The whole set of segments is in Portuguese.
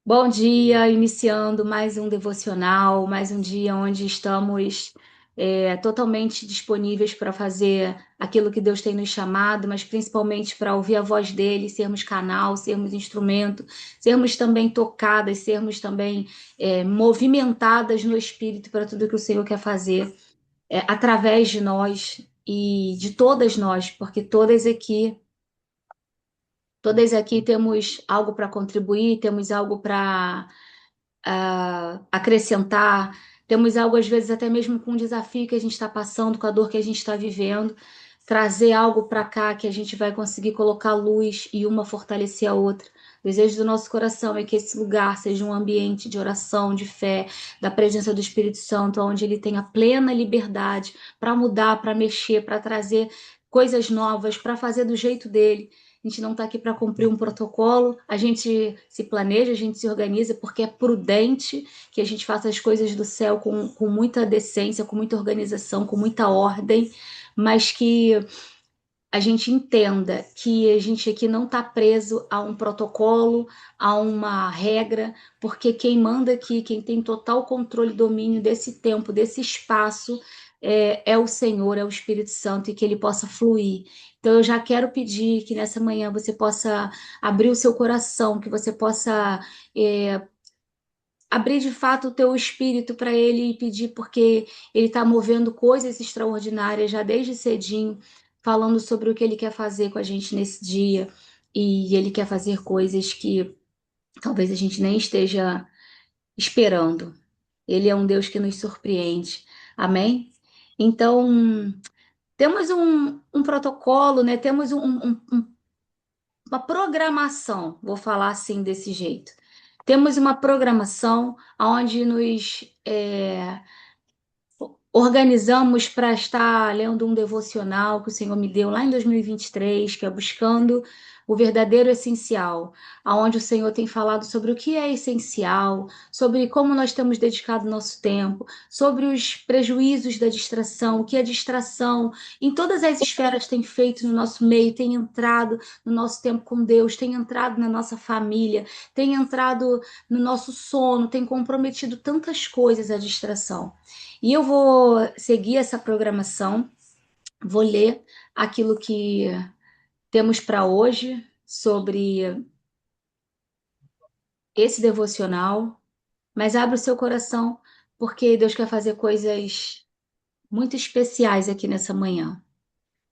Bom dia, iniciando mais um devocional, mais um dia onde estamos totalmente disponíveis para fazer aquilo que Deus tem nos chamado, mas principalmente para ouvir a voz dele, sermos canal, sermos instrumento, sermos também tocadas, sermos também movimentadas no Espírito para tudo que o Senhor quer fazer através de nós e de todas nós, porque todas aqui temos algo para contribuir, temos algo para acrescentar, temos algo, às vezes, até mesmo com o desafio que a gente está passando, com a dor que a gente está vivendo, trazer algo para cá que a gente vai conseguir colocar luz e uma fortalecer a outra. O desejo do nosso coração é que esse lugar seja um ambiente de oração, de fé, da presença do Espírito Santo, onde ele tenha plena liberdade para mudar, para mexer, para trazer coisas novas, para fazer do jeito dele. A gente não está aqui para cumprir um protocolo, a gente se planeja, a gente se organiza, porque é prudente que a gente faça as coisas do céu com muita decência, com muita organização, com muita ordem, mas que a gente entenda que a gente aqui não está preso a um protocolo, a uma regra, porque quem manda aqui, quem tem total controle e domínio desse tempo, desse espaço, é o Senhor, é o Espírito Santo, e que ele possa fluir. Então, eu já quero pedir que nessa manhã você possa abrir o seu coração, que você possa abrir de fato o teu espírito para ele e pedir, porque ele está movendo coisas extraordinárias já desde cedinho, falando sobre o que ele quer fazer com a gente nesse dia. E ele quer fazer coisas que talvez a gente nem esteja esperando. Ele é um Deus que nos surpreende. Amém? Então, temos um protocolo, né? Temos uma programação, vou falar assim desse jeito. Temos uma programação onde nos organizamos para estar lendo um devocional que o Senhor me deu lá em 2023, que é Buscando o Verdadeiro Essencial, aonde o Senhor tem falado sobre o que é essencial, sobre como nós temos dedicado nosso tempo, sobre os prejuízos da distração, o que a distração em todas as esferas tem feito no nosso meio, tem entrado no nosso tempo com Deus, tem entrado na nossa família, tem entrado no nosso sono, tem comprometido tantas coisas a distração. E eu vou seguir essa programação, vou ler aquilo que temos para hoje sobre esse devocional, mas abra o seu coração, porque Deus quer fazer coisas muito especiais aqui nessa manhã.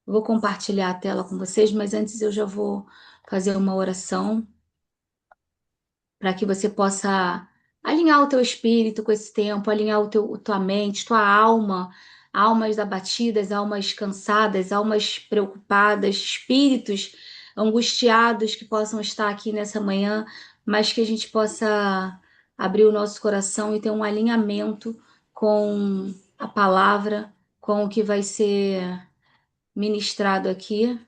Eu vou compartilhar a tela com vocês, mas antes eu já vou fazer uma oração para que você possa alinhar o teu espírito com esse tempo, alinhar tua mente, tua alma, almas abatidas, almas cansadas, almas preocupadas, espíritos angustiados que possam estar aqui nessa manhã, mas que a gente possa abrir o nosso coração e ter um alinhamento com a palavra, com o que vai ser ministrado aqui.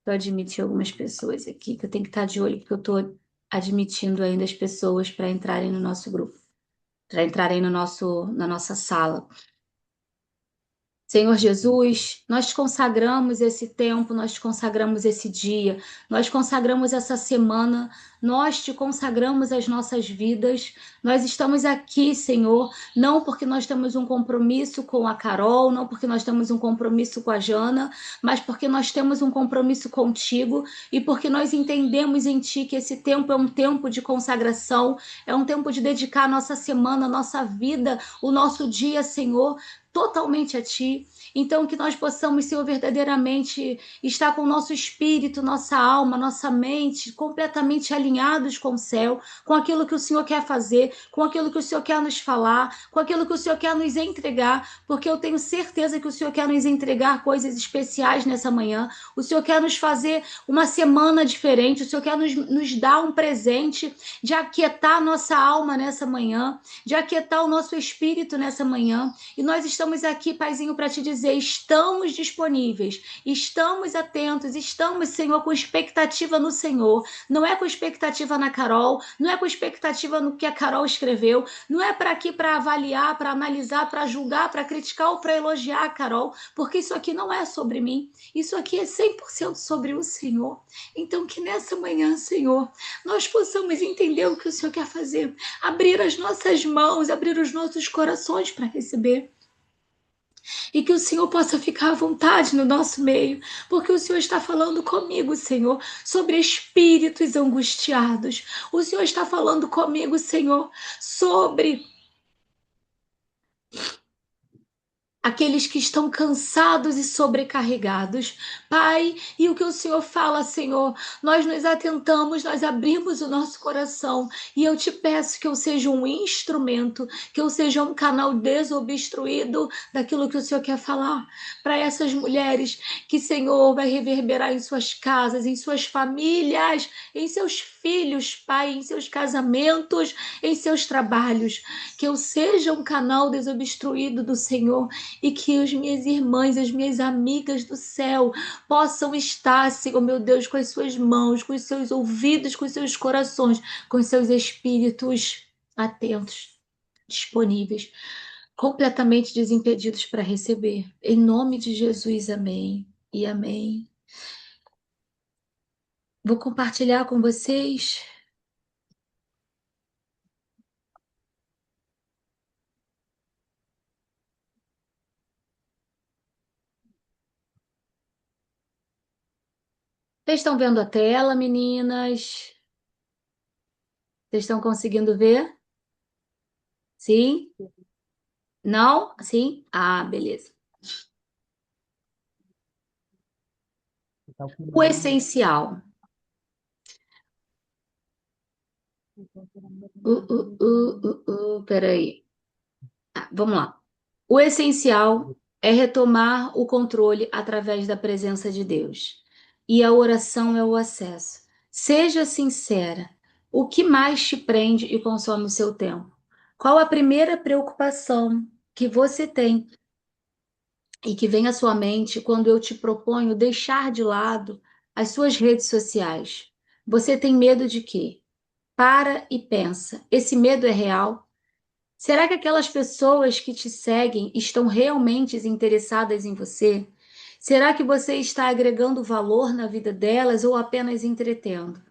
Eu admiti algumas pessoas aqui, que eu tenho que estar de olho, porque eu estou admitindo ainda as pessoas para entrarem no nosso grupo, para entrarem na nossa sala. Senhor Jesus, nós te consagramos esse tempo, nós te consagramos esse dia, nós consagramos essa semana, nós te consagramos as nossas vidas. Nós estamos aqui, Senhor, não porque nós temos um compromisso com a Carol, não porque nós temos um compromisso com a Jana, mas porque nós temos um compromisso contigo e porque nós entendemos em Ti que esse tempo é um tempo de consagração, é um tempo de dedicar a nossa semana, a nossa vida, o nosso dia, Senhor, totalmente a Ti. Então, que nós possamos, Senhor, verdadeiramente estar com o nosso espírito, nossa alma, nossa mente completamente alinhados com o céu, com aquilo que o Senhor quer fazer, com aquilo que o Senhor quer nos falar, com aquilo que o Senhor quer nos entregar, porque eu tenho certeza que o Senhor quer nos entregar coisas especiais nessa manhã, o Senhor quer nos fazer uma semana diferente, o Senhor quer nos dar um presente de aquietar nossa alma nessa manhã, de aquietar o nosso espírito nessa manhã, e nós estamos aqui, Paizinho, para te dizer, estamos disponíveis, estamos atentos, estamos, Senhor, com expectativa no Senhor. Não é com expectativa na Carol, não é com expectativa no que a Carol escreveu, não é para aqui para avaliar, para analisar, para julgar, para criticar ou para elogiar a Carol, porque isso aqui não é sobre mim, isso aqui é 100% sobre o Senhor. Então, que nessa manhã, Senhor, nós possamos entender o que o Senhor quer fazer, abrir as nossas mãos, abrir os nossos corações para receber. E que o Senhor possa ficar à vontade no nosso meio, porque o Senhor está falando comigo, Senhor, sobre espíritos angustiados. O Senhor está falando comigo, Senhor, sobre aqueles que estão cansados e sobrecarregados. Pai, e o que o Senhor fala, Senhor, nós nos atentamos, nós abrimos o nosso coração e eu te peço que eu seja um instrumento, que eu seja um canal desobstruído daquilo que o Senhor quer falar para essas mulheres, que, Senhor, vai reverberar em suas casas, em suas famílias, em seus filhos, Pai, em seus casamentos, em seus trabalhos, que eu seja um canal desobstruído do Senhor e que as minhas irmãs, as minhas amigas do céu possam estar, Senhor meu Deus, com as suas mãos, com os seus ouvidos, com os seus corações, com os seus espíritos atentos, disponíveis, completamente desimpedidos para receber. Em nome de Jesus, amém e amém. Vou compartilhar com vocês. Vocês estão vendo a tela, meninas? Vocês estão conseguindo ver? Sim? Não? Sim? Ah, beleza. O essencial. Peraí. Vamos lá. O essencial é retomar o controle através da presença de Deus. E a oração é o acesso. Seja sincera. O que mais te prende e consome o seu tempo? Qual a primeira preocupação que você tem e que vem à sua mente quando eu te proponho deixar de lado as suas redes sociais? Você tem medo de quê? Para e pensa. Esse medo é real? Será que aquelas pessoas que te seguem estão realmente interessadas em você? Será que você está agregando valor na vida delas ou apenas entretendo?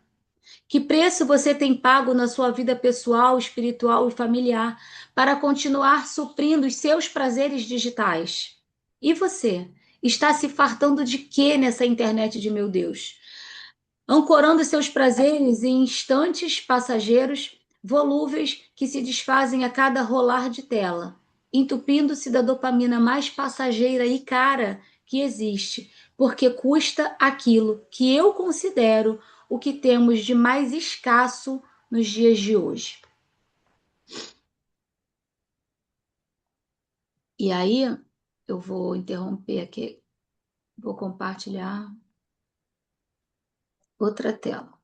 Que preço você tem pago na sua vida pessoal, espiritual e familiar para continuar suprindo os seus prazeres digitais? E você? Está se fartando de quê nessa internet de meu Deus? Ancorando seus prazeres em instantes passageiros, volúveis que se desfazem a cada rolar de tela, entupindo-se da dopamina mais passageira e cara que existe, porque custa aquilo que eu considero o que temos de mais escasso nos dias de hoje. E aí, eu vou interromper aqui, vou compartilhar outra tela.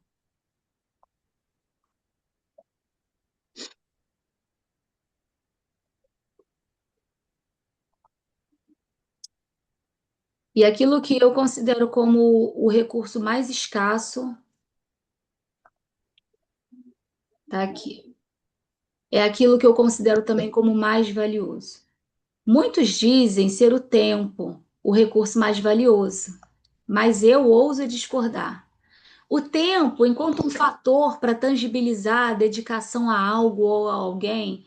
E aquilo que eu considero como o recurso mais escasso, tá aqui. É aquilo que eu considero também como mais valioso. Muitos dizem ser o tempo o recurso mais valioso, mas eu ouso discordar. O tempo, enquanto um fator para tangibilizar a dedicação a algo ou a alguém,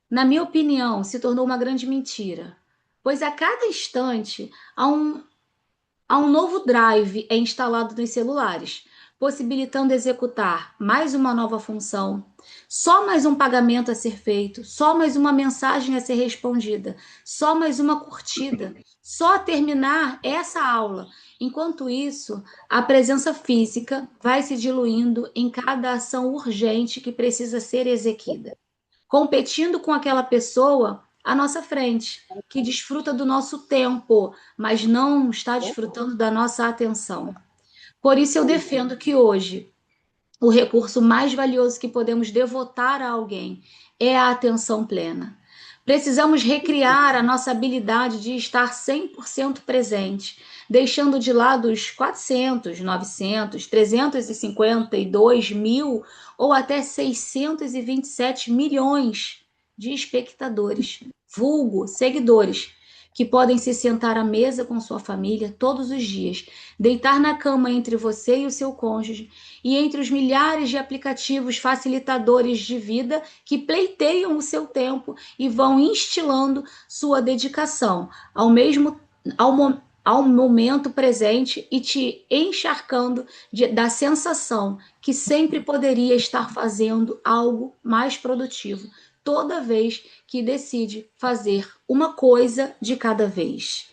na minha opinião, se tornou uma grande mentira, pois a cada instante há um novo drive é instalado nos celulares, possibilitando executar mais uma nova função, só mais um pagamento a ser feito, só mais uma mensagem a ser respondida, só mais uma curtida, só terminar essa aula. Enquanto isso, a presença física vai se diluindo em cada ação urgente que precisa ser exequida, competindo com aquela pessoa à nossa frente, que desfruta do nosso tempo, mas não está desfrutando da nossa atenção. Por isso eu defendo que hoje o recurso mais valioso que podemos devotar a alguém é a atenção plena. Precisamos recriar a nossa habilidade de estar 100% presente, deixando de lado os 400, 900, 352 mil ou até 627 milhões de espectadores, vulgo seguidores, que podem se sentar à mesa com sua família todos os dias, deitar na cama entre você e o seu cônjuge, e entre os milhares de aplicativos facilitadores de vida que pleiteiam o seu tempo e vão instilando sua dedicação ao mesmo ao momento presente e te encharcando da sensação que sempre poderia estar fazendo algo mais produtivo, toda vez que decide fazer uma coisa de cada vez.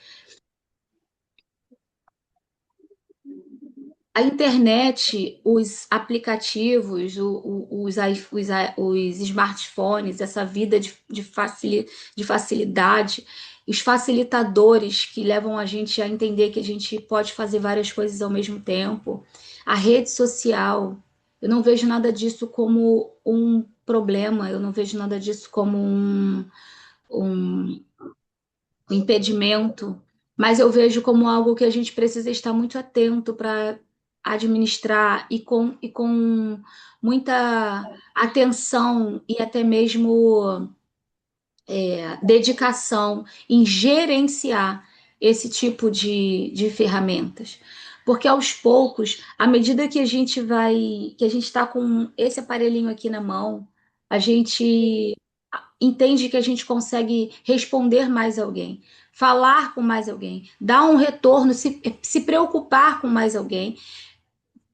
A internet, os aplicativos, os smartphones, essa vida de facilidade, os facilitadores que levam a gente a entender que a gente pode fazer várias coisas ao mesmo tempo, a rede social, eu não vejo nada disso como um problema, eu não vejo nada disso como um impedimento, mas eu vejo como algo que a gente precisa estar muito atento para administrar e com muita atenção e até mesmo dedicação em gerenciar esse tipo de ferramentas. Porque aos poucos, à medida que a gente está com esse aparelhinho aqui na mão, a gente entende que a gente consegue responder mais alguém, falar com mais alguém, dar um retorno, se preocupar com mais alguém,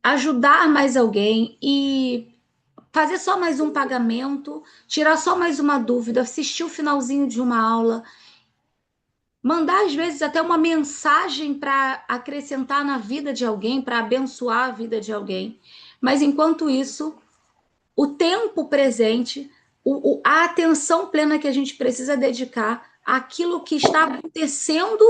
ajudar mais alguém e fazer só mais um pagamento, tirar só mais uma dúvida, assistir o finalzinho de uma aula, mandar às vezes até uma mensagem para acrescentar na vida de alguém, para abençoar a vida de alguém. Mas enquanto isso, o tempo presente, a atenção plena que a gente precisa dedicar àquilo que está acontecendo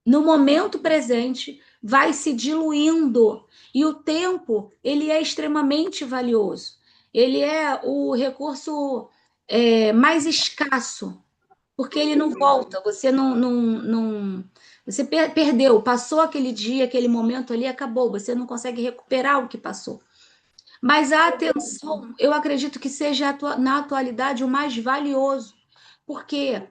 no momento presente vai se diluindo. E o tempo, ele é extremamente valioso. Ele é o recurso mais escasso, porque ele não volta. Você você perdeu, passou aquele dia, aquele momento ali, acabou. Você não consegue recuperar o que passou. Mas a atenção, eu acredito que seja na atualidade o mais valioso, porque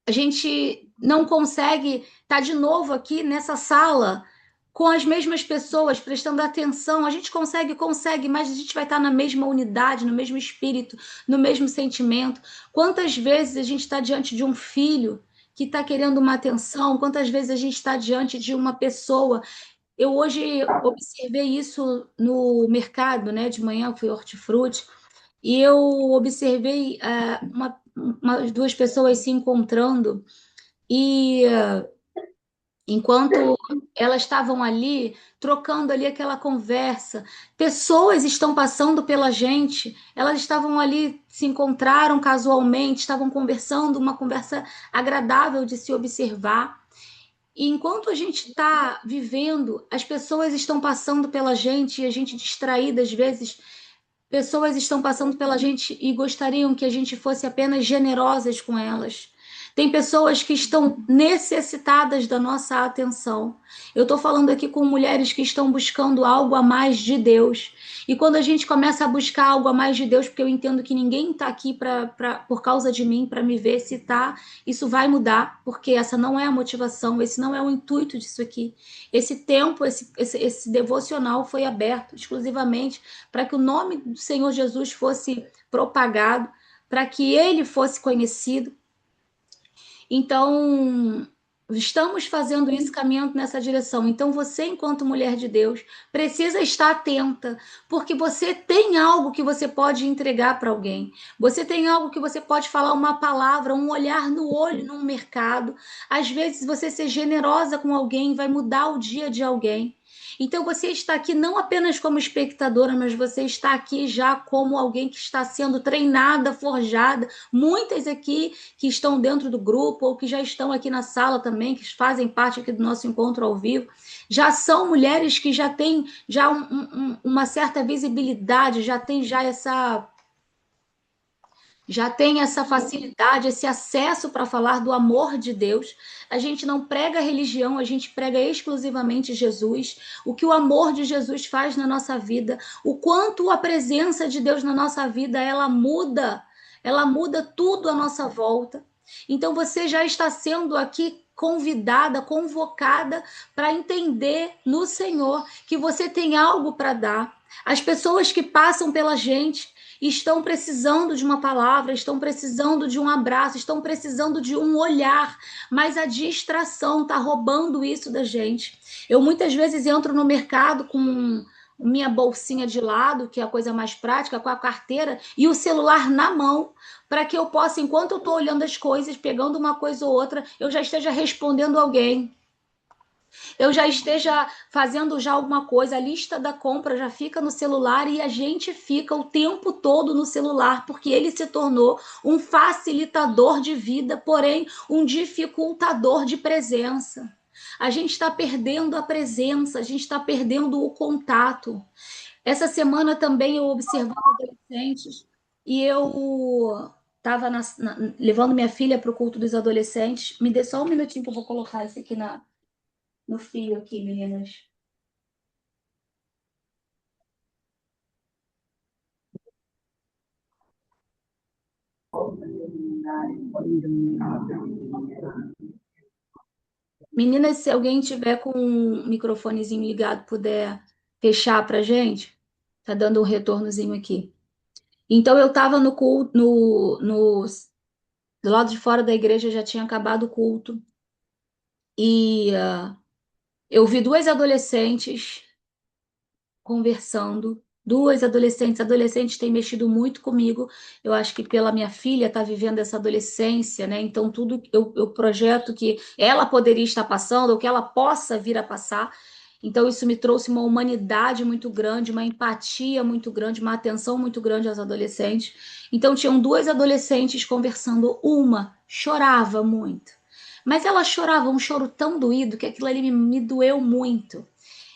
a gente não consegue estar de novo aqui nessa sala com as mesmas pessoas, prestando atenção. A gente consegue, mas a gente vai estar na mesma unidade, no mesmo espírito, no mesmo sentimento. Quantas vezes a gente está diante de um filho que está querendo uma atenção? Quantas vezes a gente está diante de uma pessoa? Eu hoje observei isso no mercado, né? De manhã eu fui hortifruti e eu observei duas pessoas se encontrando e enquanto elas estavam ali trocando ali aquela conversa, pessoas estão passando pela gente, elas estavam ali, se encontraram casualmente, estavam conversando, uma conversa agradável de se observar. E enquanto a gente está vivendo, as pessoas estão passando pela gente e a gente distraída às vezes, pessoas estão passando pela gente e gostariam que a gente fosse apenas generosas com elas. Tem pessoas que estão necessitadas da nossa atenção. Eu estou falando aqui com mulheres que estão buscando algo a mais de Deus. E quando a gente começa a buscar algo a mais de Deus, porque eu entendo que ninguém está aqui por causa de mim, para me ver se está, isso vai mudar, porque essa não é a motivação, esse não é o intuito disso aqui. Esse tempo, esse devocional foi aberto exclusivamente para que o nome do Senhor Jesus fosse propagado, para que ele fosse conhecido. Então, estamos fazendo isso, caminhando nessa direção. Então, você, enquanto mulher de Deus, precisa estar atenta, porque você tem algo que você pode entregar para alguém. Você tem algo que você pode falar uma palavra, um olhar no olho num mercado. Às vezes, você ser generosa com alguém vai mudar o dia de alguém. Então você está aqui não apenas como espectadora, mas você está aqui já como alguém que está sendo treinada, forjada. Muitas aqui que estão dentro do grupo ou que já estão aqui na sala também, que fazem parte aqui do nosso encontro ao vivo, já são mulheres que já têm já uma certa visibilidade, já tem já já tem essa facilidade, esse acesso para falar do amor de Deus. A gente não prega religião, a gente prega exclusivamente Jesus, o que o amor de Jesus faz na nossa vida, o quanto a presença de Deus na nossa vida, ela muda tudo à nossa volta. Então você já está sendo aqui convidada, convocada para entender no Senhor que você tem algo para dar. As pessoas que passam pela gente estão precisando de uma palavra, estão precisando de um abraço, estão precisando de um olhar, mas a distração está roubando isso da gente. Eu muitas vezes entro no mercado com minha bolsinha de lado, que é a coisa mais prática, com a carteira e o celular na mão, para que eu possa, enquanto eu estou olhando as coisas, pegando uma coisa ou outra, eu já esteja respondendo alguém, eu já esteja fazendo já alguma coisa, a lista da compra já fica no celular e a gente fica o tempo todo no celular, porque ele se tornou um facilitador de vida, porém um dificultador de presença. A gente está perdendo a presença, a gente está perdendo o contato. Essa semana também eu observando adolescentes e eu estava levando minha filha para o culto dos adolescentes. Me dê só um minutinho que eu vou colocar isso aqui no fio aqui, meninas. Meninas, se alguém tiver com um microfonezinho ligado, puder fechar pra gente, tá dando um retornozinho aqui. Então eu estava no culto, do lado de fora da igreja já tinha acabado o culto e eu vi duas adolescentes conversando. Duas adolescentes, adolescentes têm mexido muito comigo. Eu acho que pela minha filha tá vivendo essa adolescência, né? Então tudo eu projeto que ela poderia estar passando ou que ela possa vir a passar. Então isso me trouxe uma humanidade muito grande, uma empatia muito grande, uma atenção muito grande aos adolescentes. Então tinham duas adolescentes conversando, uma chorava muito. Mas ela chorava um choro tão doído que aquilo ali me doeu muito,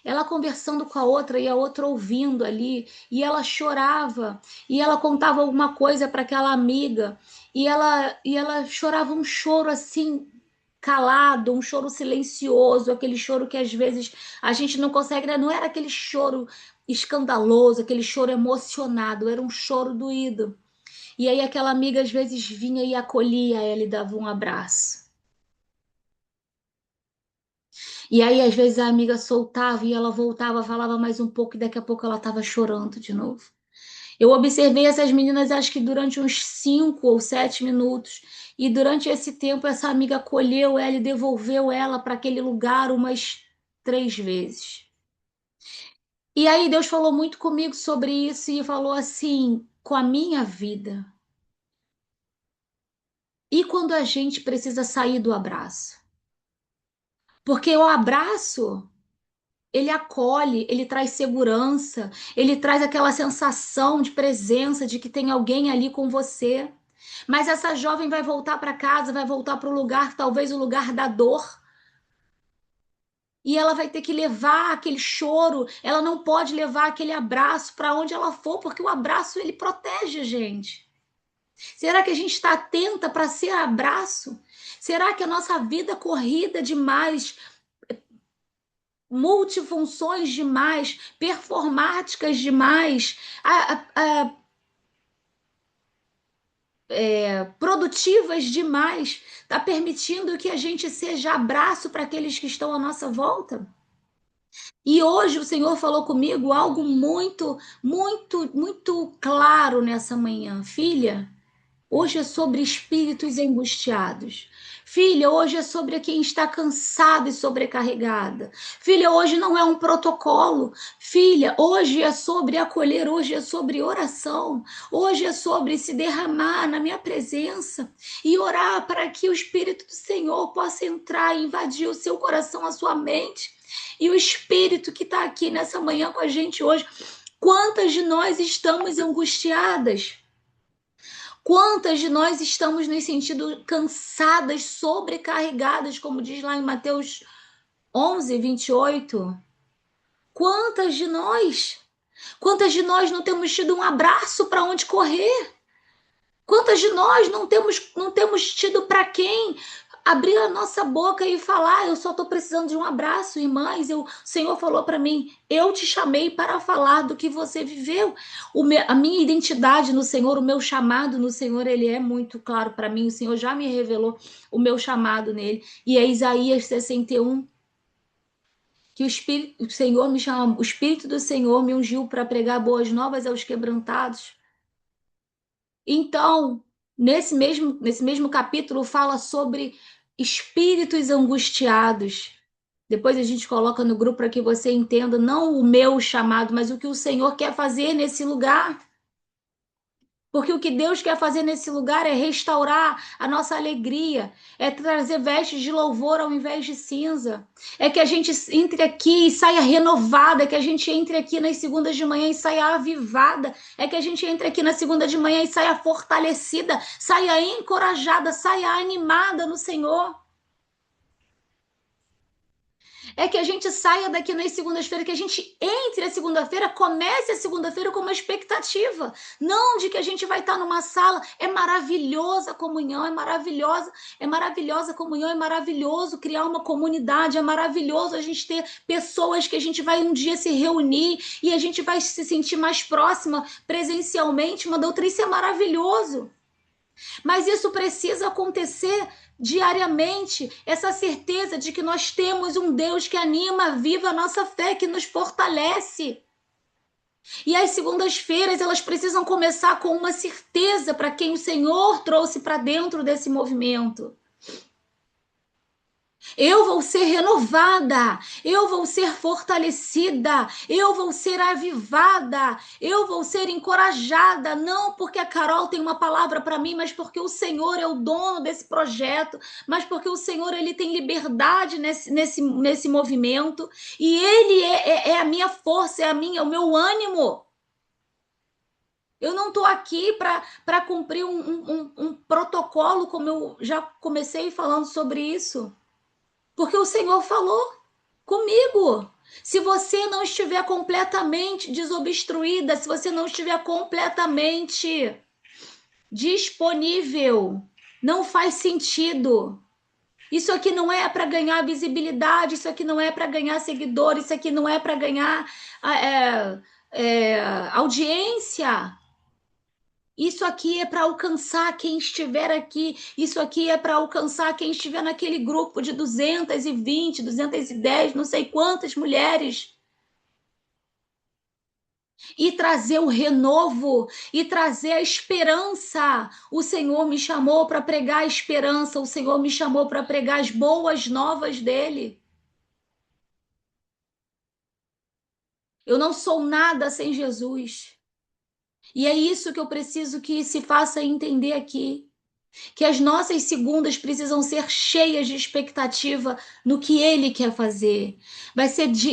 ela conversando com a outra e a outra ouvindo ali, e ela chorava, e ela contava alguma coisa para aquela amiga, e ela chorava um choro assim calado, um choro silencioso, aquele choro que às vezes a gente não consegue, né? Não era aquele choro escandaloso, aquele choro emocionado, era um choro doído. E aí aquela amiga às vezes vinha e acolhia ela e dava um abraço. E aí, às vezes, a amiga soltava e ela voltava, falava mais um pouco, e daqui a pouco ela estava chorando de novo. Eu observei essas meninas, acho que durante uns 5 ou 7 minutos, e durante esse tempo, essa amiga acolheu ela e devolveu ela para aquele lugar umas 3 vezes. E aí, Deus falou muito comigo sobre isso e falou assim: com a minha vida. E quando a gente precisa sair do abraço? Porque o abraço ele acolhe, ele traz segurança, ele traz aquela sensação de presença, de que tem alguém ali com você. Mas essa jovem vai voltar para casa, vai voltar para o lugar, talvez o lugar da dor. E ela vai ter que levar aquele choro, ela não pode levar aquele abraço para onde ela for, porque o abraço ele protege a gente. Será que a gente está atenta para ser abraço? Será que a nossa vida corrida demais, multifunções demais, performáticas demais, produtivas demais, está permitindo que a gente seja abraço para aqueles que estão à nossa volta? E hoje o Senhor falou comigo algo muito, muito, muito claro nessa manhã. Filha, hoje é sobre espíritos angustiados. Filha, hoje é sobre quem está cansada e sobrecarregada. Filha, hoje não é um protocolo. Filha, hoje é sobre acolher, hoje é sobre oração. Hoje é sobre se derramar na minha presença e orar para que o Espírito do Senhor possa entrar e invadir o seu coração, a sua mente. E o Espírito que está aqui nessa manhã com a gente hoje. Quantas de nós estamos angustiadas? Quantas de nós estamos nos sentindo cansadas, sobrecarregadas, como diz lá em Mateus 11:28? Quantas de nós? Quantas de nós não temos tido um abraço para onde correr? Quantas de nós não temos tido para quem abrir a nossa boca e falar, eu só estou precisando de um abraço, irmãs, o Senhor falou para mim, eu te chamei para falar do que você viveu. A minha identidade no Senhor, o meu chamado no Senhor, ele é muito claro para mim, o Senhor já me revelou o meu chamado nele, e é Isaías 61, que o Senhor me chama, o Espírito do Senhor me ungiu para pregar boas novas aos quebrantados. Então, nesse mesmo capítulo, fala sobre espíritos angustiados. Depois a gente coloca no grupo para que você entenda não o meu chamado, mas o que o Senhor quer fazer nesse lugar. Porque o que Deus quer fazer nesse lugar é restaurar a nossa alegria, é trazer vestes de louvor ao invés de cinza. É que a gente entre aqui e saia renovada, é que a gente entre aqui nas segundas de manhã e saia avivada, é que a gente entre aqui na segunda de manhã e saia fortalecida, saia encorajada, saia animada no Senhor. É que a gente saia daqui nas segundas-feiras, que a gente entre a segunda-feira, comece a segunda-feira com uma expectativa. Não de que a gente vai estar numa sala. É maravilhosa a comunhão, é maravilhosa a comunhão, é maravilhoso criar uma comunidade, é maravilhoso a gente ter pessoas que a gente vai um dia se reunir e a gente vai se sentir mais próxima presencialmente. Uma doutrina, isso é maravilhoso. Mas isso precisa acontecer diariamente, essa certeza de que nós temos um Deus que anima, viva a nossa fé, que nos fortalece. E as segundas-feiras, elas precisam começar com uma certeza para quem o Senhor trouxe para dentro desse movimento. Eu vou ser renovada, eu vou ser fortalecida, eu vou ser avivada, eu vou ser encorajada, não porque a Carol tem uma palavra para mim, mas porque o Senhor é o dono desse projeto, mas porque o Senhor ele tem liberdade nesse movimento e ele é a minha força, é o meu ânimo. Eu não estou aqui para cumprir um protocolo, como eu já comecei falando sobre isso. Porque o Senhor falou comigo. Se você não estiver completamente desobstruída, se você não estiver completamente disponível, não faz sentido. Isso aqui não é para ganhar visibilidade, isso aqui não é para ganhar seguidores, isso aqui não é para ganhar audiência. Isso aqui é para alcançar quem estiver aqui. Isso aqui é para alcançar quem estiver naquele grupo de 220, 210, não sei quantas mulheres. E trazer o renovo, e trazer a esperança. O Senhor me chamou para pregar a esperança, o Senhor me chamou para pregar as boas novas dele. Eu não sou nada sem Jesus. E é isso que eu preciso que se faça entender aqui. Que as nossas segundas precisam ser cheias de expectativa no que Ele quer fazer.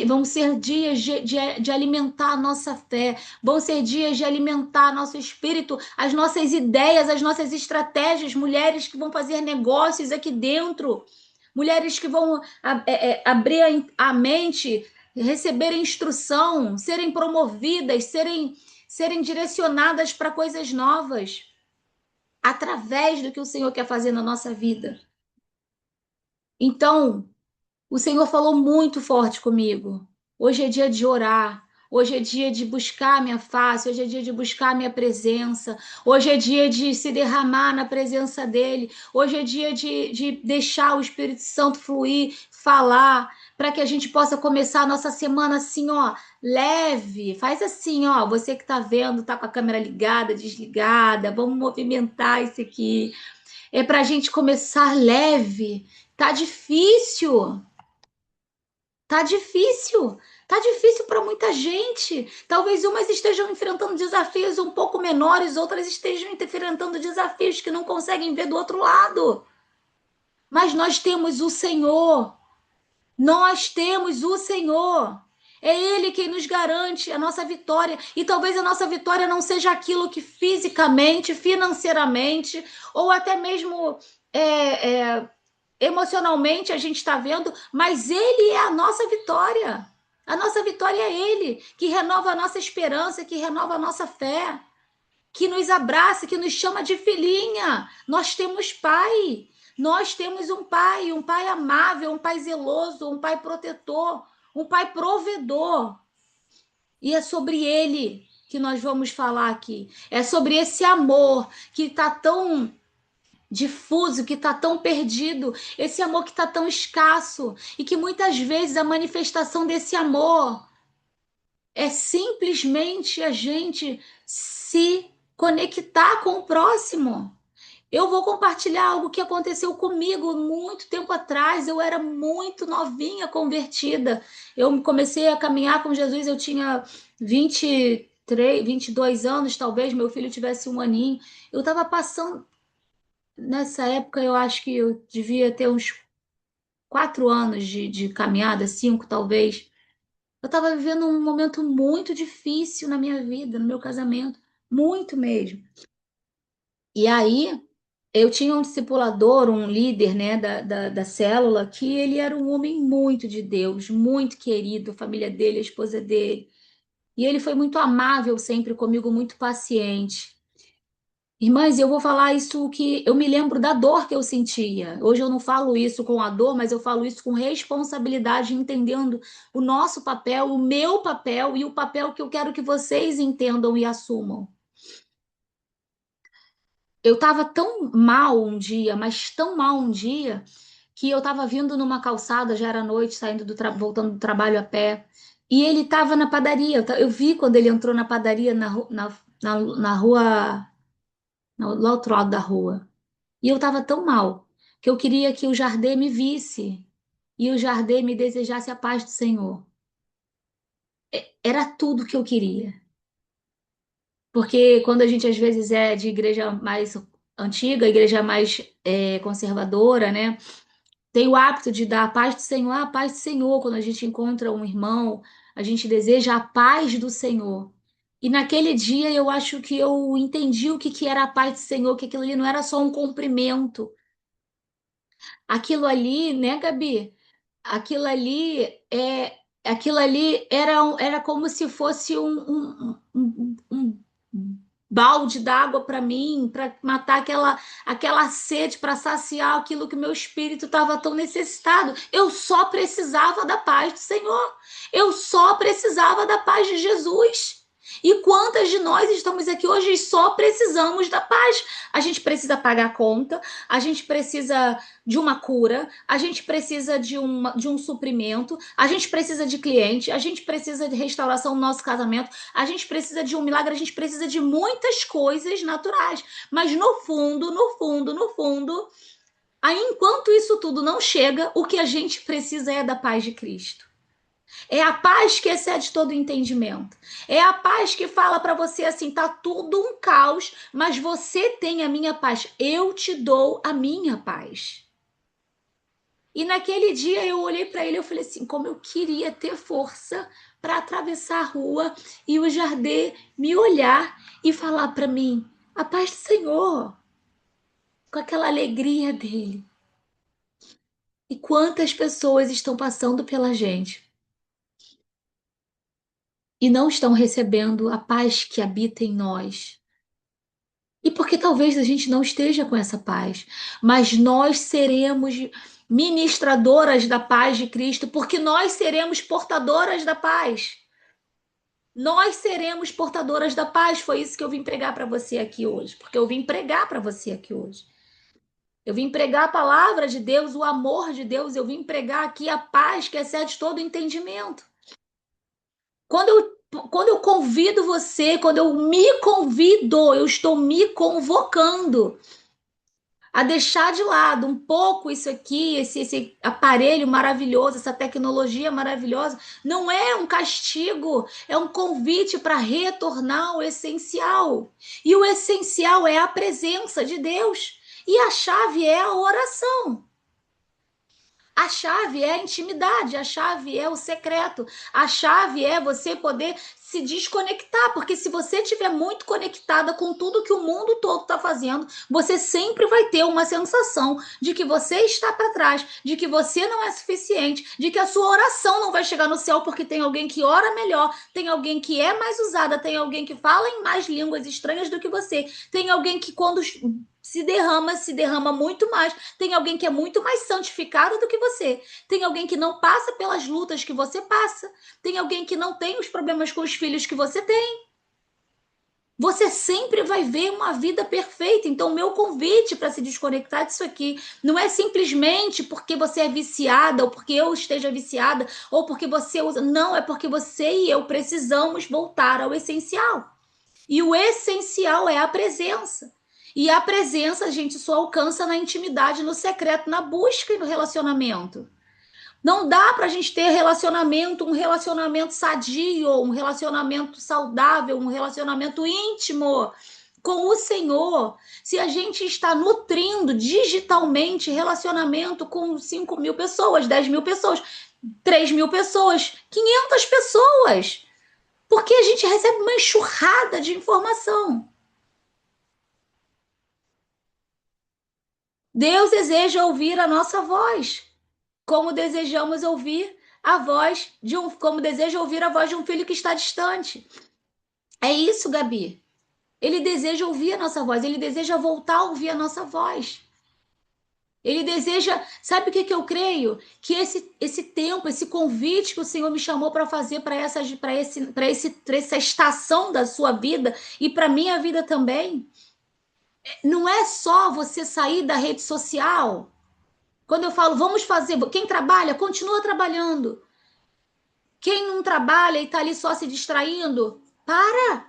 Vão ser dias de alimentar a nossa fé, vão ser dias de alimentar nosso espírito, as nossas ideias, as nossas estratégias, mulheres que vão fazer negócios aqui dentro, mulheres que vão abrir a mente, receber instrução, serem promovidas, serem direcionadas para coisas novas através do que o Senhor quer fazer na nossa vida. Então, o Senhor falou muito forte comigo. Hoje é dia de orar. Hoje é dia de buscar a minha face, hoje é dia de buscar a minha presença, hoje é dia de se derramar na presença dele, hoje é dia de deixar o Espírito Santo fluir, falar, para que a gente possa começar a nossa semana assim, ó, leve. Faz assim, ó, você que tá vendo, tá com a câmera ligada, desligada, vamos movimentar isso aqui. É para a gente começar leve. Tá difícil. Tá difícil. Tá difícil para muita gente. Talvez umas estejam enfrentando desafios um pouco menores, outras estejam enfrentando desafios que não conseguem ver do outro lado. Mas nós temos o Senhor. Nós temos o Senhor. É Ele quem nos garante a nossa vitória. E talvez a nossa vitória não seja aquilo que fisicamente, financeiramente, ou até mesmo emocionalmente a gente está vendo, mas Ele é a nossa vitória. A nossa vitória é Ele, que renova a nossa esperança, que renova a nossa fé. que nos abraça, que nos chama de filhinha. Nós temos pai. Nós temos um pai amável, um pai zeloso, um pai protetor, um pai provedor. E é sobre ele que nós vamos falar aqui. É sobre esse amor que está tão difuso, que está tão perdido, esse amor que está tão escasso e que muitas vezes a manifestação desse amor é simplesmente a gente se conectar com o próximo. Eu vou compartilhar algo que aconteceu comigo muito tempo atrás. Eu era muito novinha convertida. Eu comecei a caminhar com Jesus, eu tinha 23, 22 anos, talvez meu filho tivesse um aninho. Eu estava passando, nessa época, eu acho que eu devia ter uns 4 anos de caminhada, 5 talvez. Eu estava vivendo um momento muito difícil na minha vida, no meu casamento, muito mesmo. E aí, eu tinha um discipulador, um líder, né, da célula, que ele era um homem muito de Deus, muito querido, a família dele, a esposa dele. E ele foi muito amável sempre comigo, muito paciente. Irmãs, eu vou falar isso que eu me lembro da dor que eu sentia. Hoje eu não falo isso com a dor, mas eu falo isso com responsabilidade, entendendo o nosso papel, o meu papel e o papel que eu quero que vocês entendam e assumam. Eu estava tão mal um dia, mas tão mal um dia, que eu estava vindo numa calçada, já era noite, saindo voltando do trabalho a pé, e ele estava na padaria. Eu vi quando ele entrou na padaria na rua, no outro lado da rua. E eu estava tão mal que eu queria que o Jardê me visse e o Jardê me desejasse a paz do Senhor. Era tudo que eu queria. Porque quando a gente às vezes é de igreja mais antiga, igreja mais conservadora, né? Tem o hábito de dar a paz do Senhor, a paz do Senhor. Quando a gente encontra um irmão, a gente deseja a paz do Senhor. E naquele dia eu acho que eu entendi o que que era a paz do Senhor, que aquilo ali não era só um cumprimento. Aquilo ali, né, Gabi? Aquilo ali aquilo ali era como se fosse um balde d'água para mim, para matar aquela sede, para saciar aquilo que meu espírito estava tão necessitado. Eu só precisava da paz do Senhor. Eu só precisava da paz de Jesus. E quantas de nós estamos aqui hoje e só precisamos da paz? A gente precisa pagar a conta, a gente precisa de uma cura, a gente precisa de um suprimento, a gente precisa de cliente, a gente precisa de restauração no nosso casamento, a gente precisa de um milagre, a gente precisa de muitas coisas naturais. Mas no fundo, no fundo, no fundo, aí enquanto isso tudo não chega, o que a gente precisa é da paz de Cristo. É a paz que excede todo entendimento. É a paz que fala para você assim: tá tudo um caos, mas você tem a minha paz. Eu te dou a minha paz. E naquele dia eu olhei para ele e eu falei assim, como eu queria ter força para atravessar a rua e o Jardê me olhar e falar para mim, a paz do Senhor, com aquela alegria dele. E quantas pessoas estão passando pela gente e não estão recebendo a paz que habita em nós. E porque talvez a gente não esteja com essa paz, mas nós seremos ministradoras da paz de Cristo, porque nós seremos portadoras da paz. Nós seremos portadoras da paz. Foi isso que eu vim pregar para você aqui hoje, porque eu vim pregar para você aqui hoje. Eu vim pregar a palavra de Deus, o amor de Deus, eu vim pregar aqui a paz que excede todo entendimento. Quando eu convido você, quando eu me convido, eu estou me convocando a deixar de lado um pouco isso aqui, esse aparelho maravilhoso, essa tecnologia maravilhosa. Não é um castigo, é um convite para retornar ao essencial. E o essencial é a presença de Deus. E a chave é a oração. A chave é a intimidade, a chave é o secreto, a chave é você poder se desconectar, porque se você estiver muito conectada com tudo que o mundo todo está fazendo, você sempre vai ter uma sensação de que você está para trás, de que você não é suficiente, de que a sua oração não vai chegar no céu porque tem alguém que ora melhor, tem alguém que é mais usada, tem alguém que fala em mais línguas estranhas do que você, tem alguém que quando se derrama muito mais, tem alguém que é muito mais santificado do que você, tem alguém que não passa pelas lutas que você passa, tem alguém que não tem os problemas com os filhos que você tem. Você sempre vai ver uma vida perfeita. Então, o meu convite para se desconectar disso aqui não é simplesmente porque você é viciada, ou porque eu esteja viciada, ou porque você usa. Não, é porque você e eu precisamos voltar ao essencial. E o essencial é a presença. E a presença a gente só alcança na intimidade, no secreto, na busca e no relacionamento. Não dá para a gente ter relacionamento, um relacionamento sadio, um relacionamento saudável, um relacionamento íntimo com o Senhor, se a gente está nutrindo digitalmente relacionamento com 5.000 pessoas, 10.000 pessoas, 3.000 pessoas, 500 pessoas, porque a gente recebe uma enxurrada de informação. Deus deseja ouvir a nossa voz, como desejamos ouvir a voz como deseja ouvir a voz de um filho que está distante. É isso, Gabi. Ele deseja ouvir a nossa voz, ele deseja voltar a ouvir a nossa voz. Ele deseja, sabe o que eu creio? Que esse tempo, esse convite que o Senhor me chamou para fazer para essa estação da sua vida e para minha vida também, não é só você sair da rede social. Quando eu falo, vamos fazer, quem trabalha, continua trabalhando. Quem não trabalha e está ali só se distraindo, para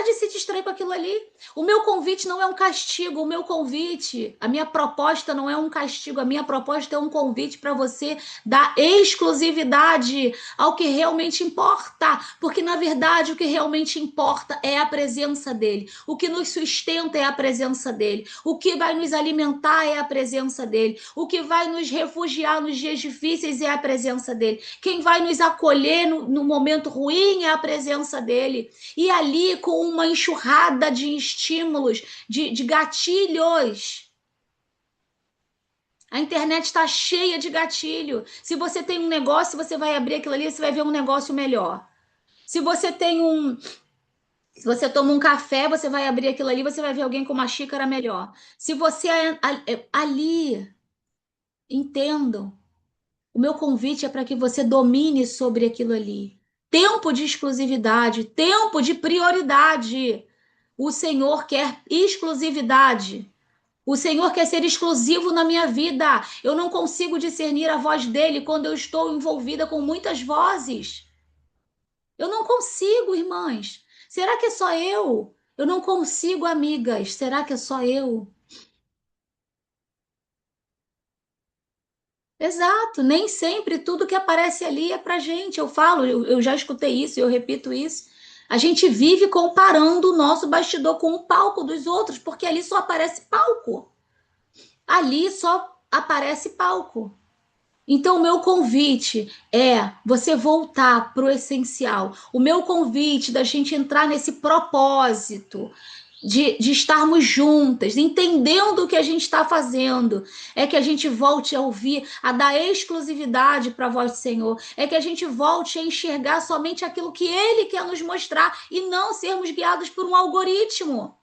de se distrair com aquilo ali. O meu convite não é um castigo, o meu convite, a minha proposta não é um castigo, a minha proposta é um convite para você dar exclusividade ao que realmente importa, porque na verdade o que realmente importa é a presença dele. O que nos sustenta é a presença dele. O que vai nos alimentar é a presença dele. O que vai nos refugiar nos dias difíceis é a presença dele. Quem vai nos acolher no momento ruim é a presença dele. E ali, com uma enxurrada de estímulos, de gatilhos. A internet está cheia de gatilho. Se você tem um negócio, você vai abrir aquilo ali, você vai ver um negócio melhor. Se você tem Se você toma um café, você vai abrir aquilo ali, você vai ver alguém com uma xícara melhor. Se você ali, entendam, o meu convite é para que você domine sobre aquilo ali. Tempo de exclusividade, tempo de prioridade. O Senhor quer exclusividade. O Senhor quer ser exclusivo na minha vida. Eu não consigo discernir a voz dele quando eu estou envolvida com muitas vozes. Eu não consigo, irmãs. Será que é só eu? Eu não consigo, amigas. Será que é só eu? Exato, nem sempre tudo que aparece ali é pra gente. Eu falo, eu já escutei isso, eu repito isso. A gente vive comparando o nosso bastidor com o palco dos outros, porque ali só aparece palco. Ali só aparece palco. Então, o meu convite é você voltar para o essencial. O meu convite da gente entrar nesse propósito de estarmos juntas, entendendo o que a gente está fazendo, é que a gente volte a ouvir, a dar exclusividade para a voz do Senhor, é que a gente volte a enxergar somente aquilo que Ele quer nos mostrar e não sermos guiados por um algoritmo.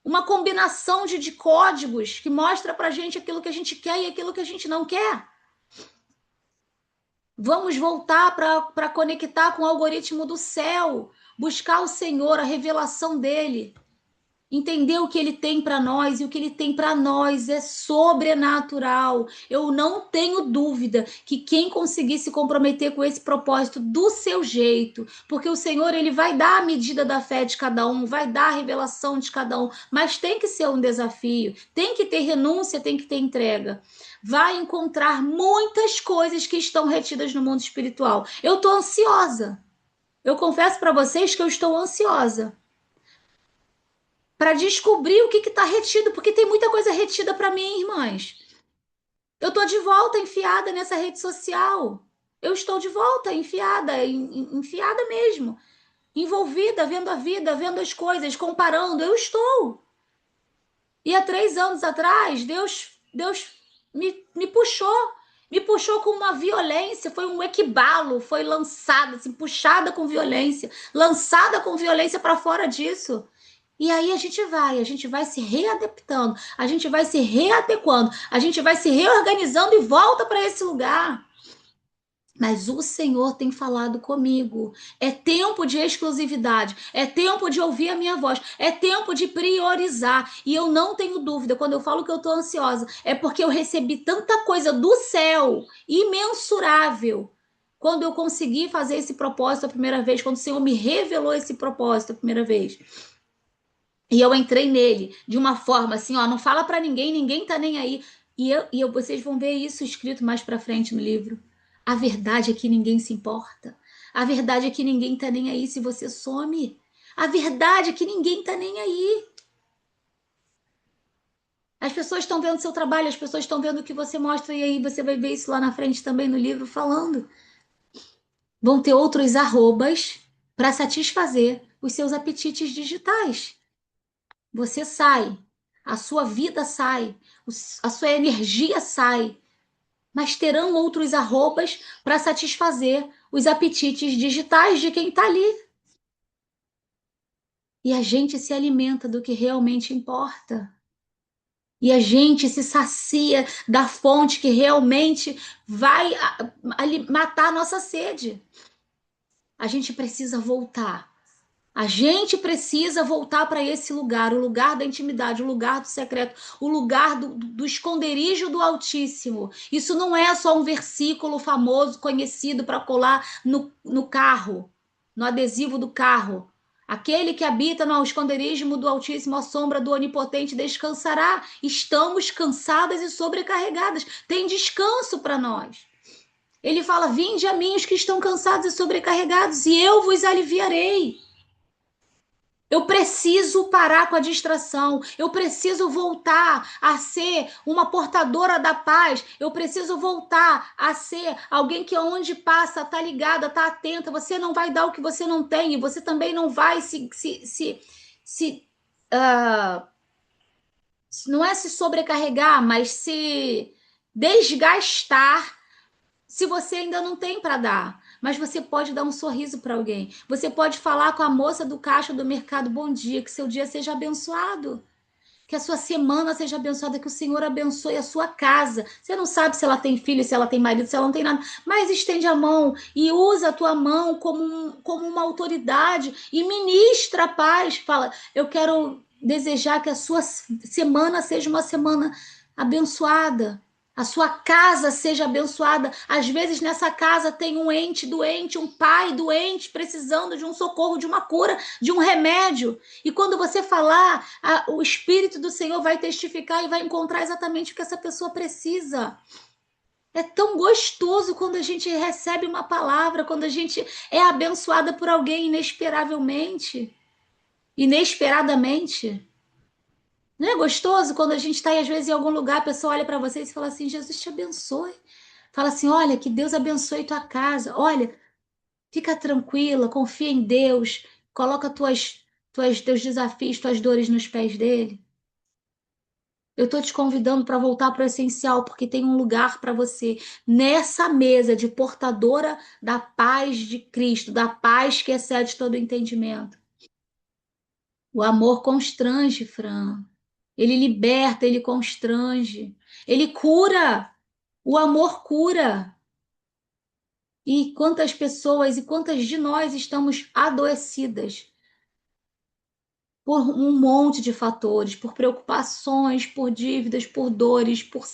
Uma combinação de códigos que mostra para a gente aquilo que a gente quer e aquilo que a gente não quer. Vamos voltar para conectar com o algoritmo do céu, buscar o Senhor, a revelação dele, entender o que ele tem para nós, e o que ele tem para nós é sobrenatural. Eu não tenho dúvida que quem conseguir se comprometer com esse propósito do seu jeito, porque o Senhor ele vai dar a medida da fé de cada um, vai dar a revelação de cada um, mas tem que ser um desafio, tem que ter renúncia, tem que ter entrega. Vai encontrar muitas coisas que estão retidas no mundo espiritual. Eu estou ansiosa. Eu confesso para vocês que eu estou ansiosa para descobrir o que está retido, porque tem muita coisa retida para mim, irmãs. Eu tô de volta enfiada nessa rede social. Eu estou de volta, enfiada, enfiada mesmo, envolvida, vendo a vida, vendo as coisas, comparando. Eu estou. E há 3 anos atrás, Deus me puxou com uma violência, foi um equibalo, foi lançada, assim, puxada com violência, lançada com violência para fora disso. E aí a gente vai se readaptando, a gente vai se readequando, a gente vai se reorganizando e volta para esse lugar. Mas o Senhor tem falado comigo. É tempo de exclusividade, é tempo de ouvir a minha voz, é tempo de priorizar. E eu não tenho dúvida, quando eu falo que eu estou ansiosa, é porque eu recebi tanta coisa do céu, imensurável. Quando eu consegui fazer esse propósito a primeira vez, quando o Senhor me revelou esse propósito a primeira vez. E eu entrei nele de uma forma assim, ó, não fala para ninguém, ninguém tá nem aí. Vocês vão ver isso escrito mais para frente no livro. A verdade é que ninguém se importa. A verdade é que ninguém tá nem aí se você some. A verdade é que ninguém tá nem aí. As pessoas estão vendo seu trabalho, as pessoas estão vendo o que você mostra, e aí você vai ver isso lá na frente também no livro falando. Vão ter outros arrobas para satisfazer os seus apetites digitais. Você sai, a sua vida sai, a sua energia sai, mas terão outros arrobas para satisfazer os apetites digitais de quem está ali. E a gente se alimenta do que realmente importa. E a gente se sacia da fonte que realmente vai matar a nossa sede. A gente precisa voltar. A gente precisa voltar para esse lugar, o lugar da intimidade, o lugar do secreto, o lugar do esconderijo do Altíssimo. Isso não é só um versículo famoso, conhecido para colar no carro, no adesivo do carro. Aquele que habita no esconderijo do Altíssimo, à sombra do Onipotente, descansará. Estamos cansadas e sobrecarregadas. Tem descanso para nós. Ele fala: vinde a mim os que estão cansados e sobrecarregados, e eu vos aliviarei. Eu preciso parar com a distração. Eu preciso voltar a ser uma portadora da paz. Eu preciso voltar a ser alguém que onde passa está ligada, está atenta. Você não vai dar o que você não tem. E você também não vai se uh, não é se sobrecarregar, mas se desgastar se você ainda não tem para dar. Mas você pode dar um sorriso para alguém. Você pode falar com a moça do caixa do mercado: bom dia, que seu dia seja abençoado. Que a sua semana seja abençoada, que o Senhor abençoe a sua casa. Você não sabe se ela tem filho, se ela tem marido, se ela não tem nada, mas estende a mão e usa a tua mão como uma autoridade e ministra a paz. Fala: eu quero desejar que a sua semana seja uma semana abençoada. A sua casa seja abençoada. Às vezes nessa casa tem um ente doente, um pai doente, precisando de um socorro, de uma cura, de um remédio. E quando você falar, o Espírito do Senhor vai testificar e vai encontrar exatamente o que essa pessoa precisa. É tão gostoso quando a gente recebe uma palavra, quando a gente é abençoada por alguém inesperadamente. Não é gostoso quando a gente está, às vezes, em algum lugar, a pessoa olha para você e fala assim: Jesus te abençoe. Fala assim: olha, que Deus abençoe tua casa. Olha, fica tranquila, confia em Deus, coloca teus desafios, tuas dores nos pés dele. Eu estou te convidando para voltar para o essencial, porque tem um lugar para você nessa mesa de portadora da paz de Cristo, da paz que excede todo entendimento. O amor constrange, Fran. Ele liberta, ele constrange, ele cura. O amor cura. E quantas pessoas e quantas de nós estamos adoecidas por um monte de fatores, por preocupações, por dívidas, por dores, por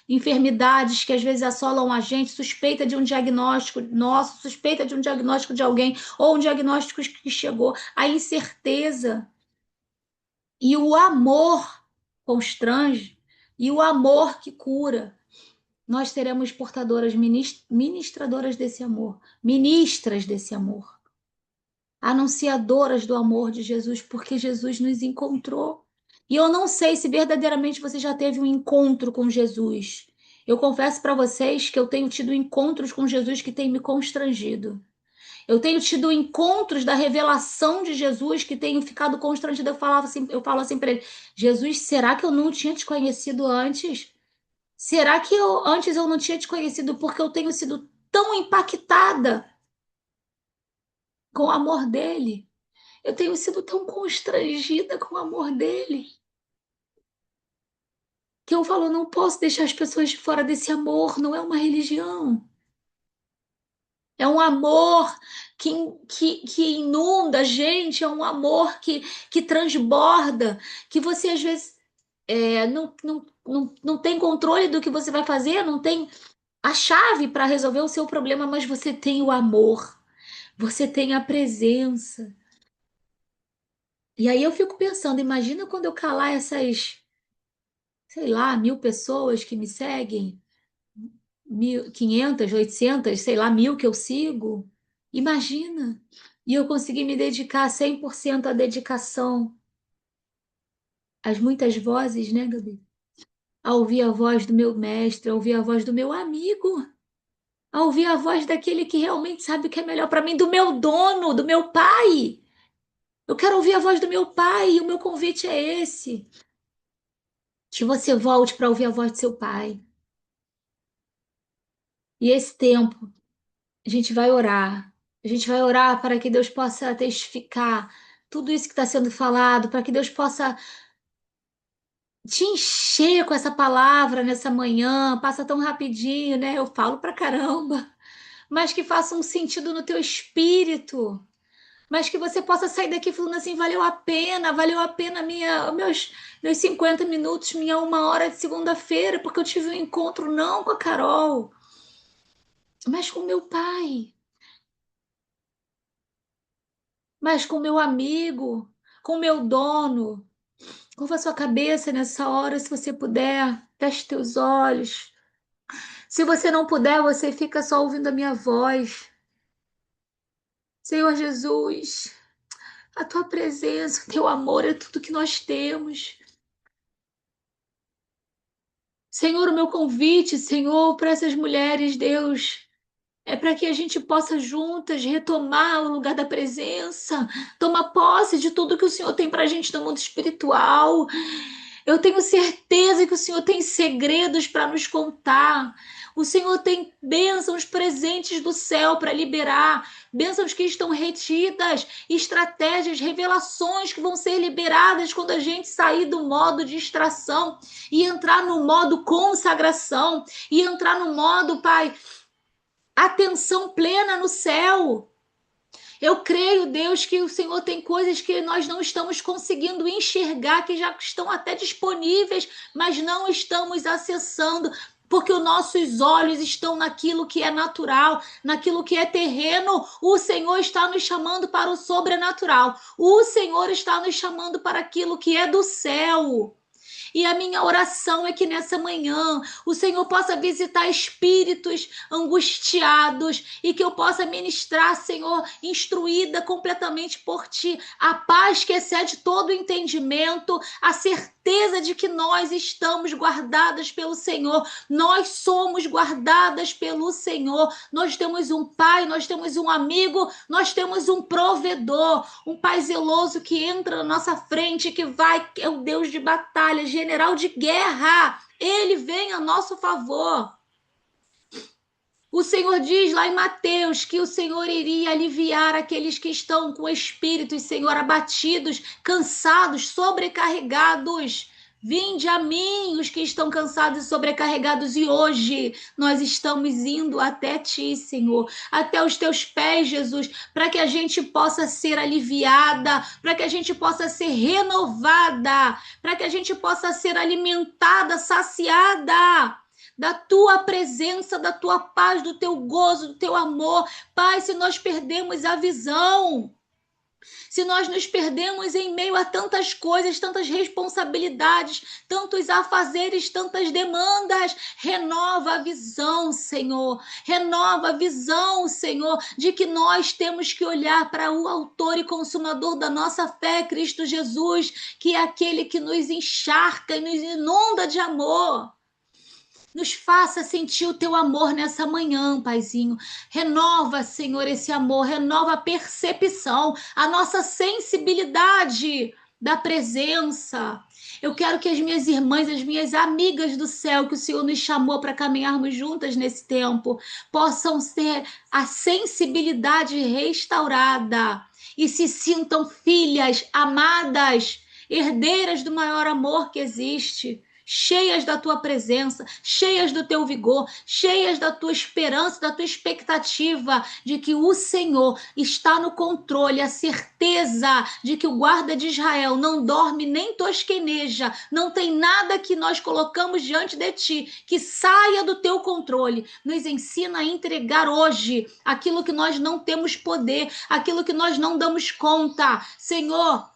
enfermidades que às vezes assolam a gente, suspeita de um diagnóstico nosso, suspeita de um diagnóstico de alguém, ou um diagnóstico que chegou, a incerteza. E o amor constrange, e o amor que cura. Nós seremos portadoras, ministradoras desse amor, ministras desse amor, anunciadoras do amor de Jesus, porque Jesus nos encontrou. E eu não sei se verdadeiramente você já teve um encontro com Jesus. Eu confesso para vocês que eu tenho tido encontros com Jesus que têm me constrangido. Eu tenho tido encontros da revelação de Jesus que tenho ficado constrangida. Eu falo assim para ele: Jesus, será que eu não tinha te conhecido antes? Será que antes eu não tinha te conhecido porque eu tenho sido tão impactada com o amor dele? Eu tenho sido tão constrangida com o amor dele que eu falo, não posso deixar as pessoas de fora desse amor. Não é uma religião. É um amor que, que inunda a gente, é um amor que transborda, que você às vezes não tem controle do que você vai fazer, não tem a chave para resolver o seu problema, mas você tem o amor, você tem a presença. E aí eu fico pensando, imagina quando eu calar essas, sei lá, 1.000 pessoas que me seguem, 1.500, 800, sei lá, 1.000 que eu sigo. Imagina. E eu consegui me dedicar 100% à dedicação às muitas vozes, né, Gabi? A ouvir a voz do meu mestre, a ouvir a voz do meu amigo, a ouvir a voz daquele que realmente sabe o que é melhor para mim, do meu dono, do meu pai. Eu quero ouvir a voz do meu pai e o meu convite é esse: que você volte para ouvir a voz do seu pai. E esse tempo, a gente vai orar. A gente vai orar para que Deus possa testificar tudo isso que está sendo falado, para que Deus possa te encher com essa palavra nessa manhã. Passa tão rapidinho, né? Eu falo pra caramba, mas que faça um sentido no teu espírito. Mas que você possa sair daqui falando assim: valeu a pena meus 50 minutos, minha 1 hora de segunda-feira, porque eu tive um encontro não com a Carol, mas com meu pai, mas com meu amigo, com meu dono. Curva a sua cabeça nessa hora, se você puder, feche teus olhos. Se você não puder, você fica só ouvindo a minha voz. Senhor Jesus, a tua presença, o teu amor é tudo que nós temos. Senhor, o meu convite, Senhor, para essas mulheres, Deus, é para que a gente possa juntas retomar o lugar da presença, tomar posse de tudo que o Senhor tem para a gente no mundo espiritual. Eu tenho certeza que o Senhor tem segredos para nos contar. O Senhor tem bênçãos presentes do céu para liberar, bênçãos que estão retidas, estratégias, revelações que vão ser liberadas quando a gente sair do modo de distração e entrar no modo consagração, e entrar no modo, Pai, atenção plena no céu. Eu creio, Deus, que o Senhor tem coisas que nós não estamos conseguindo enxergar, que já estão até disponíveis, mas não estamos acessando, porque os nossos olhos estão naquilo que é natural, naquilo que é terreno. O Senhor está nos chamando para o sobrenatural. O Senhor está nos chamando para aquilo que é do céu. E a minha oração é que nessa manhã o Senhor possa visitar espíritos angustiados e que eu possa ministrar, Senhor, instruída completamente por ti, a paz que excede todo entendimento, a certeza de que nós estamos guardadas pelo Senhor, nós somos guardadas pelo Senhor, nós temos um pai, nós temos um amigo, nós temos um provedor, um pai zeloso que entra na nossa frente, que é o Deus de batalha, general de guerra. Ele vem a nosso favor. O Senhor diz lá em Mateus que o Senhor iria aliviar aqueles que estão com espíritos, Senhor, abatidos, cansados, sobrecarregados. Vinde a mim, os que estão cansados e sobrecarregados, e hoje nós estamos indo até ti, Senhor, até os teus pés, Jesus, para que a gente possa ser aliviada, para que a gente possa ser renovada, para que a gente possa ser alimentada, saciada da tua presença, da tua paz, do teu gozo, do teu amor. Pai, se nós perdemos a visão, se nós nos perdemos em meio a tantas coisas, tantas responsabilidades, tantos afazeres, tantas demandas, renova a visão, Senhor. Renova a visão, Senhor, de que nós temos que olhar para o autor e consumador da nossa fé, Cristo Jesus, que é aquele que nos encharca e nos inunda de amor. Nos faça sentir o teu amor nessa manhã, Paizinho. Renova, Senhor, esse amor, renova a percepção, a nossa sensibilidade da presença. Eu quero que as minhas irmãs, as minhas amigas do céu, que o Senhor nos chamou para caminharmos juntas nesse tempo, possam ter a sensibilidade restaurada e se sintam filhas amadas, herdeiras do maior amor que existe, cheias da tua presença, cheias do teu vigor, cheias da tua esperança, da tua expectativa de que o Senhor está no controle, a certeza de que o guarda de Israel não dorme nem tosqueneja, não tem nada que nós colocamos diante de ti que saia do teu controle. Nos ensina a entregar hoje aquilo que nós não temos poder, aquilo que nós não damos conta. Senhor,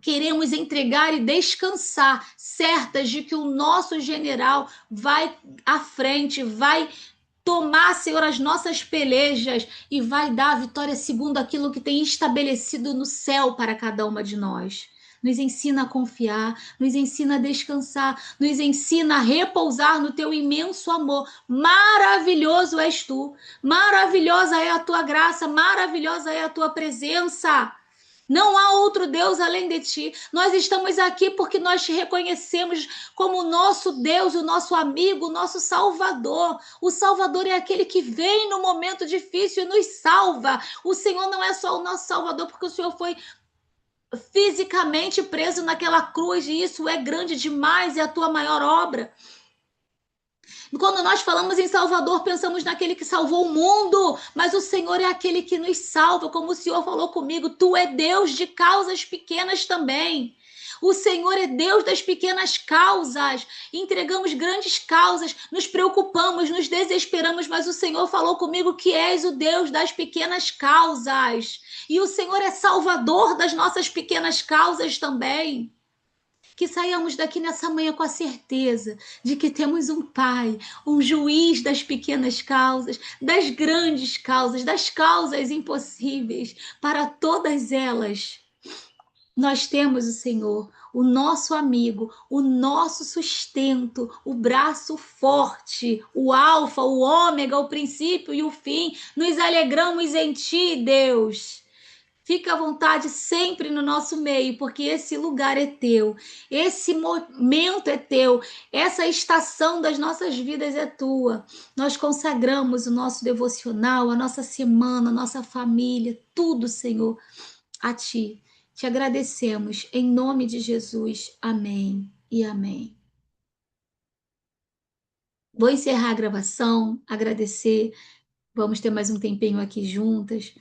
queremos entregar e descansar, certas de que o nosso general vai à frente, vai tomar, Senhor, as nossas pelejas e vai dar a vitória segundo aquilo que tem estabelecido no céu para cada uma de nós. Nos ensina a confiar, nos ensina a descansar, nos ensina a repousar no teu imenso amor. Maravilhoso és tu, maravilhosa é a tua graça, maravilhosa é a tua presença. Não há outro Deus além de ti. Nós estamos aqui porque nós te reconhecemos como o nosso Deus, o nosso amigo, o nosso Salvador. O Salvador é aquele que vem no momento difícil e nos salva. O Senhor não é só o nosso Salvador, porque o Senhor foi fisicamente preso naquela cruz, e isso é grande demais, é a tua maior obra. Quando nós falamos em Salvador, pensamos naquele que salvou o mundo, mas o Senhor é aquele que nos salva, como o Senhor falou comigo, tu é Deus de causas pequenas também. O Senhor é Deus das pequenas causas. Entregamos grandes causas, nos preocupamos, nos desesperamos, mas o Senhor falou comigo que és o Deus das pequenas causas. E o Senhor é salvador das nossas pequenas causas também. Que saiamos daqui nessa manhã com a certeza de que temos um Pai, um juiz das pequenas causas, das grandes causas, das causas impossíveis. Para todas elas, nós temos o Senhor, o nosso amigo, o nosso sustento, o braço forte, o alfa, o ômega, o princípio e o fim. Nos alegramos em ti, Deus. Fica à vontade sempre no nosso meio, porque esse lugar é teu, esse momento é teu, essa estação das nossas vidas é tua. Nós consagramos o nosso devocional, a nossa semana, a nossa família, tudo, Senhor, a ti. Te agradecemos em nome de Jesus. Amém e amém. Vou encerrar a gravação, agradecer. Vamos ter mais um tempinho aqui juntas.